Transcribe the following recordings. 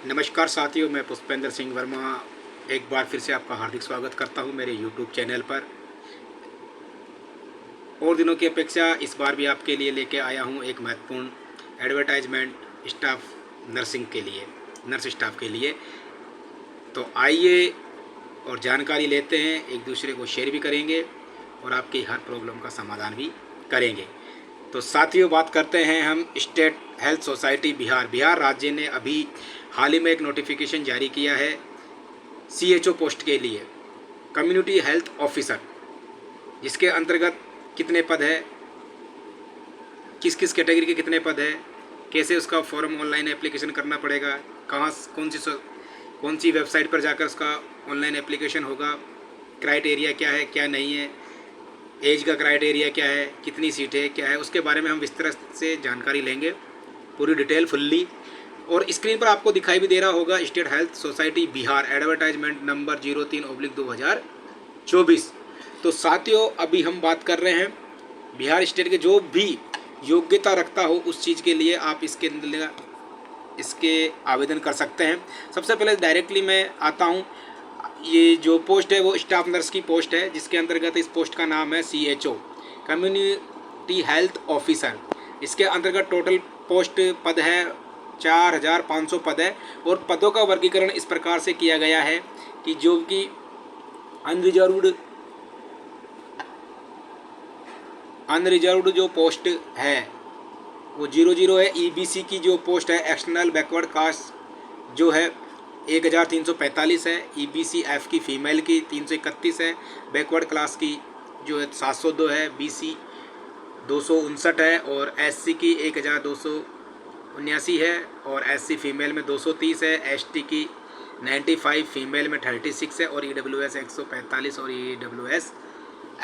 नमस्कार साथियों, मैं पुष्पेंद्र सिंह वर्मा एक बार फिर से आपका हार्दिक स्वागत करता हूं मेरे YouTube चैनल पर। और दिनों की अपेक्षा इस बार भी आपके लिए लेके आया हूं एक महत्वपूर्ण एडवर्टाइजमेंट स्टाफ नर्सिंग के लिए, नर्स स्टाफ के लिए। तो आइए और जानकारी लेते हैं, एक दूसरे को शेयर भी करेंगे और आपकी हर प्रॉब्लम का समाधान भी करेंगे। तो साथियों, बात करते हैं हम स्टेट हेल्थ सोसाइटी बिहार राज्य ने अभी हाल ही में एक नोटिफिकेशन जारी किया है CHO पोस्ट के लिए, कम्युनिटी हेल्थ ऑफिसर, जिसके अंतर्गत कितने पद है, किस किस कैटेगरी के कितने पद है, कैसे उसका फॉर्म ऑनलाइन एप्लीकेशन करना पड़ेगा, कहाँ कौन सी वेबसाइट पर जाकर उसका ऑनलाइन एप्लीकेशन होगा, क्राइटेरिया क्या है क्या नहीं है, एज का क्राइटेरिया क्या है, कितनी सीटें क्या है, उसके बारे में हम विस्तृत से जानकारी लेंगे, पूरी डिटेल फुल्ली। और स्क्रीन पर आपको दिखाई भी दे रहा होगा state health society Bihar advertisement number 03/2024। तो साथियों, अभी हम बात कर रहे हैं बिहार स्टेट के जो भी योग्यता रखता हो उस चीज़ के लिए आप इसके आवेदन कर सकते हैं। सबसे पहले डायरेक्टली मैं आता हूं, ये जो पोस्ट है वो स्टाफ नर्स की पोस्ट है, जिसके अंतर्गत इस पोस्ट का नाम है CHO कम्युनिटी हेल्थ ऑफिसर। इसके अंतर्गत टोटल पोस्ट पद है 4500 पद है। और पदों का वर्गीकरण इस प्रकार से किया गया है कि जो कि अनरिजर्व्ड जो पोस्ट है वो 00 है। EBC की जो पोस्ट है एक्सटर्नल बैकवर्ड कास्ट जो है 1345 है। EBC F की फीमेल की 331 है। बैकवर्ड क्लास की जो है 702 है। BC 259 है और SC की 1279 है और SC फीमेल में 230 है। ST की 95, फीमेल में 36 है और EWS 145 और EWS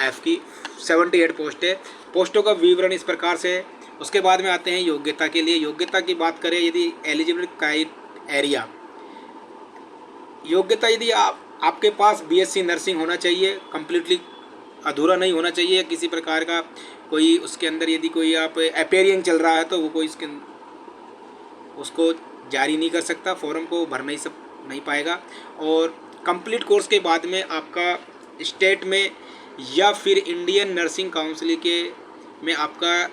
F की 78 पोस्ट है। पोस्टों का विवरण इस प्रकार से है। उसके बाद में आते हैं योग्यता के लिए। योग्यता की बात करें, यदि एलिजिबल क्राइटेरिया, योग्यता यदि आपके पास BSc नर्सिंग होना चाहिए, कम्प्लीटली अधूरा नहीं होना चाहिए किसी प्रकार का कोई उसके अंदर, यदि कोई आप अपेयरिंग चल रहा है तो वो कोई उसको जारी नहीं कर सकता, फॉर्म को भर नहीं पाएगा। और कंप्लीट कोर्स के बाद में आपका स्टेट में या फिर इंडियन नर्सिंग काउंसिल में आपका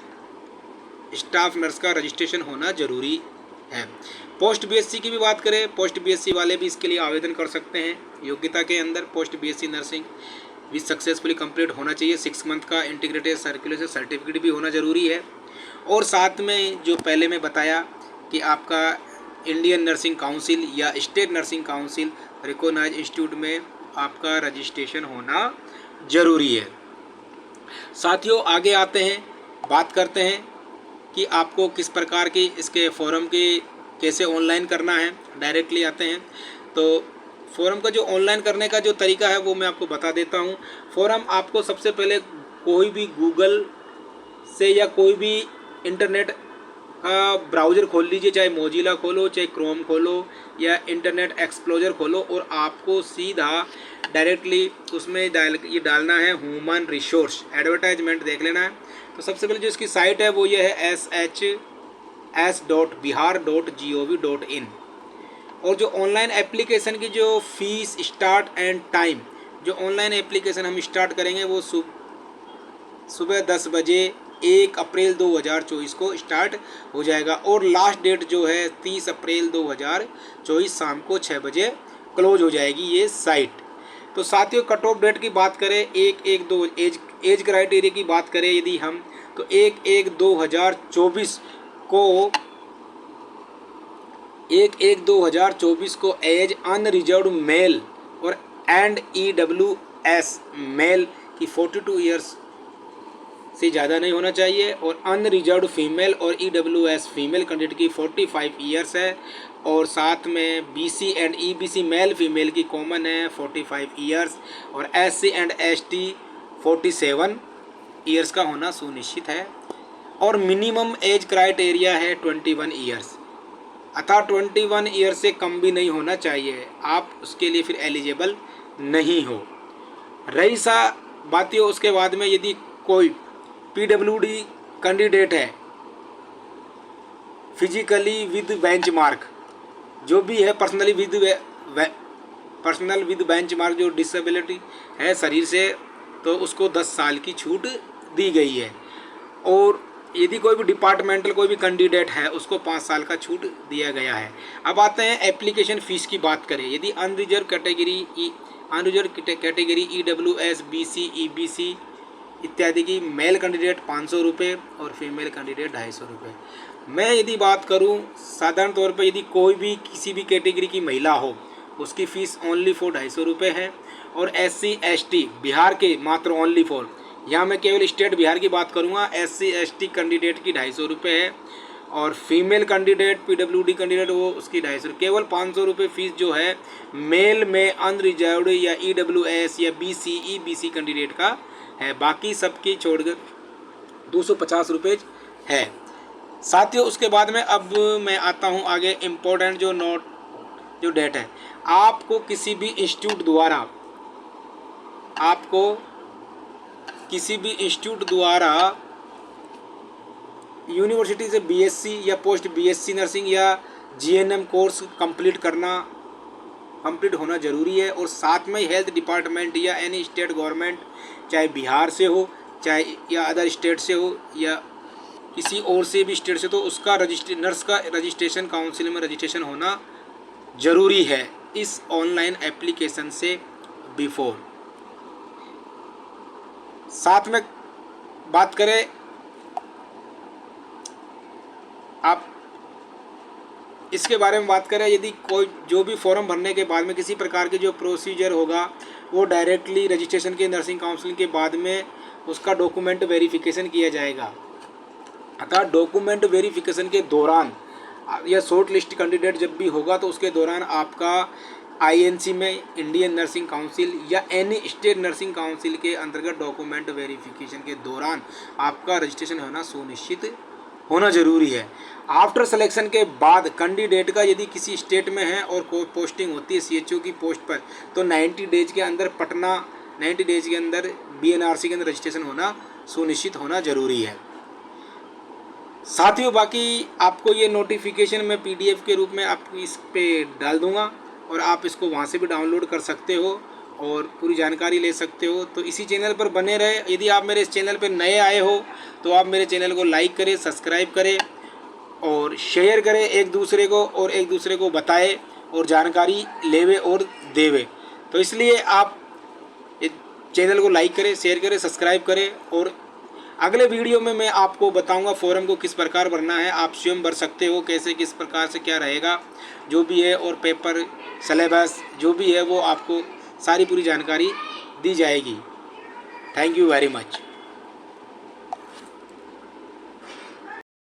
स्टाफ नर्स का रजिस्ट्रेशन होना ज़रूरी है। पोस्ट BSc की भी बात करें, पोस्ट BSc वाले भी इसके लिए आवेदन कर सकते हैं। योग्यता के अंदर पोस्ट BSc नर्सिंग भी सक्सेसफुली कंप्लीट होना चाहिए। 6 मंथ का इंटीग्रेटेड सर्कुलेशन सर्टिफिकेट भी होना ज़रूरी है। और साथ में जो पहले मैं बताया कि आपका इंडियन नर्सिंग काउंसिल या state nursing council recognize institute में आपका रजिस्ट्रेशन होना ज़रूरी है। साथियों, आगे आते हैं, बात करते हैं कि आपको किस प्रकार की इसके फॉर्म के कैसे ऑनलाइन करना है। डायरेक्टली आते हैं तो फॉर्म का जो ऑनलाइन करने का जो तरीका है वो मैं आपको बता देता हूँ। फॉर्म आपको सबसे पहले कोई भी गूगल से या कोई भी इंटरनेट का ब्राउज़र खोल लीजिए, चाहे मोजिला खोलो, चाहे क्रोम खोलो या इंटरनेट एक्सप्लोरर खोलो, और आपको सीधा डायरेक्टली उसमें ये डालना है ह्यूमन रिसोर्स एडवर्टाइजमेंट, देख लेना है। तो सबसे पहले जो इसकी साइट है वो ये है shs.bihar.gov.in। और जो ऑनलाइन एप्लीकेशन की जो फीस, स्टार्ट एंड टाइम, जो ऑनलाइन एप्लीकेशन हम स्टार्ट करेंगे वो सुबह 10 बजे 1 अप्रैल 2024 को स्टार्ट हो जाएगा और लास्ट डेट जो है 30 अप्रैल 2024 शाम को 6 बजे क्लोज हो जाएगी ये साइट। तो साथियों, कट ऑफ डेट की बात करें, 1/1/2 एज क्राइटेरिया की बात करें यदि हम, तो 1/1/2024 को एज अनरिजर्व्ड मेल और EWS मेल की 42 ईयर्स से ज़्यादा नहीं होना चाहिए, और अनरिजर्व्ड फीमेल और EWS फीमेल कैंडिडेट की 45 ईयर्स है। और साथ में BC and EBC male female की कॉमन है 45 ईयर्स, और SC एंड ST 47 ईयर्स का होना सुनिश्चित है। और मिनिमम एज क्राइटेरिया है 21 ईयर्स, अतः 21 ईयर से कम भी नहीं होना चाहिए, आप उसके लिए फिर एलिजिबल नहीं हो। रही सा बातियों, उसके बाद में यदि कोई PWD कैंडिडेट है फिजिकली विद बेंचमार्क, जो भी है पर्सनल विद बेंचमार्क जो डिसेबिलिटी है शरीर से, तो उसको 10 साल की छूट दी गई है। और यदि कोई भी डिपार्टमेंटल कोई भी कैंडिडेट है उसको 5 साल का छूट दिया गया है। अब आते हैं एप्लीकेशन फ़ीस की बात करें। यदि unreserved category EWS, BC, EBC इत्यादि की मेल कैंडिडेट 500 रुपये और फीमेल कैंडिडेट 250 रुपये। मैं यदि बात करूं साधारण तौर पर, यदि कोई भी किसी भी कैटेगरी की महिला हो उसकी फ़ीस ओनली फॉर 250 रुपये है। और SC ST बिहार के मात्र ओनली फॉर, यहाँ मैं केवल स्टेट बिहार की बात करूँगा, SC ST कैंडिडेट की 250 रुपये है। और फीमेल कैंडिडेट PWD कैंडिडेट वो उसकी 250, केवल 500 रुपये फ़ीस जो है मेल में अनरिजर्व्ड या EWS या BC EBC कैंडिडेट का है। बाकी सबकी छोड़कर 250 रुपये है। साथियों उसके बाद में अब मैं आता हूँ आगे इम्पोर्टेंट जो डेट है। आपको किसी भी इंस्टीट्यूट द्वारा यूनिवर्सिटी से BSc या पोस्ट BSc नर्सिंग या GNM कोर्स कंप्लीट होना ज़रूरी है। और साथ में हेल्थ डिपार्टमेंट या एनी स्टेट गवर्नमेंट, चाहे बिहार से हो चाहे या अदर स्टेट से हो या किसी और से भी स्टेट से, तो उसका नर्स का रजिस्ट्रेशन काउंसिल में रजिस्ट्रेशन होना ज़रूरी है इस ऑनलाइन एप्लीकेशन से बिफोर। साथ में बात करें आप इसके बारे में बात करें, यदि कोई जो भी फॉर्म भरने के बाद में किसी प्रकार के जो प्रोसीजर होगा वो डायरेक्टली रजिस्ट्रेशन के नर्सिंग काउंसिल के बाद में उसका डॉक्यूमेंट वेरिफिकेशन किया जाएगा। अतः डॉक्यूमेंट वेरिफिकेशन के दौरान या शॉर्ट लिस्ट कैंडिडेट जब भी होगा तो उसके दौरान आपका INC में इंडियन नर्सिंग काउंसिल या एनी स्टेट नर्सिंग काउंसिल के अंतर्गत डॉक्यूमेंट वेरिफिकेशन के दौरान आपका रजिस्ट्रेशन होना सुनिश्चित होना ज़रूरी है। आफ्टर सिलेक्शन के बाद कैंडिडेट का यदि किसी स्टेट में है और कोई पोस्टिंग होती है CHO की पोस्ट पर, तो 90 डेज के अंदर BNRC के अंदर रजिस्ट्रेशन होना सुनिश्चित होना ज़रूरी है। साथियों बाकी आपको ये नोटिफिकेशन मैं PDF के रूप में आपको इस पे डाल दूंगा और आप इसको वहाँ से भी डाउनलोड कर सकते हो और पूरी जानकारी ले सकते हो। तो इसी चैनल पर बने रहे। यदि आप मेरे इस चैनल पर नए आए हो तो आप मेरे चैनल को लाइक करें, सब्सक्राइब करें और शेयर करें एक दूसरे को, और एक दूसरे को बताएं और जानकारी लेवे और देवे। तो इसलिए आप चैनल को लाइक करें, शेयर करें, सब्सक्राइब करें। और अगले वीडियो में मैं आपको बताऊंगा फॉर्म को किस प्रकार भरना है। आप स्वयं भर सकते हो, कैसे किस प्रकार से क्या रहेगा जो भी है, और पेपर सिलेबस जो भी है वो आपको सारी पूरी जानकारी दी जाएगी। Thank you very much.